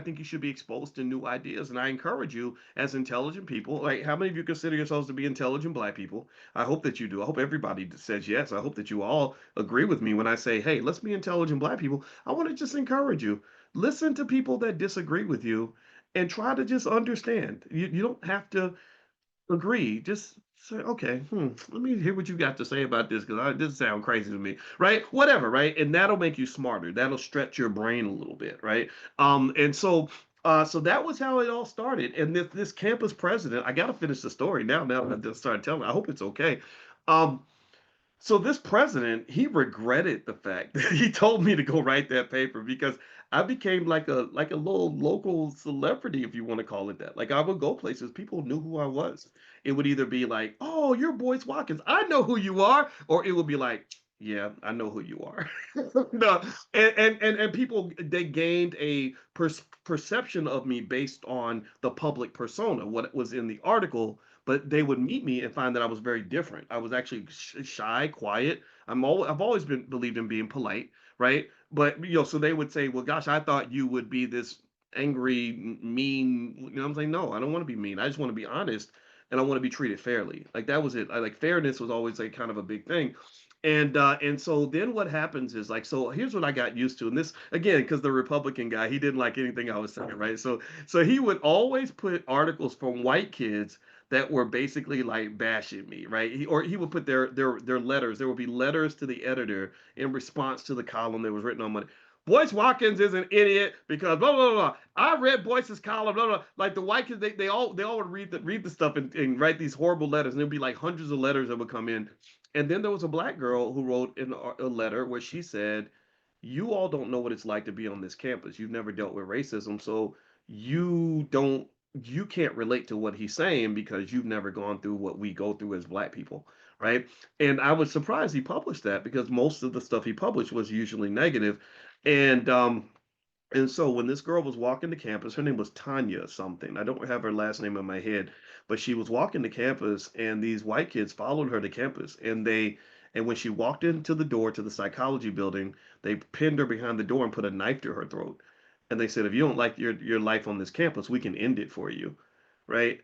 think you should be exposed to new ideas. And I encourage you as intelligent people. Like, how many of you consider yourselves to be intelligent black people? I hope that you do. I hope everybody says yes. I hope that you all agree with me when I say, hey, let's be intelligent black people. I want to just encourage you. Listen to people that disagree with you and try to just understand. You don't have to agree. Just say, okay, let me hear what you got to say about this because this sounds crazy to me, right? Whatever, right? And that'll make you smarter. That'll stretch your brain a little bit, right? So that was how it all started. And this campus president, I got to finish the story now. Now that I just started telling, I hope it's okay. Um, so this president, he regretted the fact that he told me to go write that paper because I became like a little local celebrity, if you want to call it that. Like I would go places, people knew who I was. It would either be like, "Oh, you're Boyce Watkins. I know who you are," or it would be like, "Yeah, I know who you are." No, and people they gained a perception of me based on the public persona, what was in the article, but they would meet me and find that I was very different. I was actually shy, quiet. I've always been believed in being polite, right? But so they would say, "Well, gosh, I thought you would be this angry, mean." I'm saying, "No, I don't want to be mean. I just want to be honest, and I want to be treated fairly." Like that was it. Like fairness was always like kind of a big thing. And so then what happens is like, so here's what I got used to, and this again because the Republican guy, he didn't like anything I was saying, right? So he would always put articles from white kids that were basically like bashing me, right? Or he would put their letters. There would be letters to the editor in response to the column that was written on Monday. Boyce Watkins is an idiot because blah blah blah. I read Boyce's column, blah blah. Like the white kids, they all would read the stuff and write these horrible letters, and there'd be like hundreds of letters that would come in. And then there was a black girl who wrote in a letter where she said, "You all don't know what it's like to be on this campus. You've never dealt with racism, so you don't you can't relate to what he's saying because you've never gone through what we go through as black people, right?" And I was surprised he published that because most of the stuff he published was usually negative. And and so when this girl was walking to campus, her name was Tanya something. I don't have her last name in my head, but she was walking to campus and these white kids followed her to campus and when she walked into the door to the psychology building, they pinned her behind the door and put a knife to her throat. And they said, "If you don't like your life on this campus, we can end it for you." Right?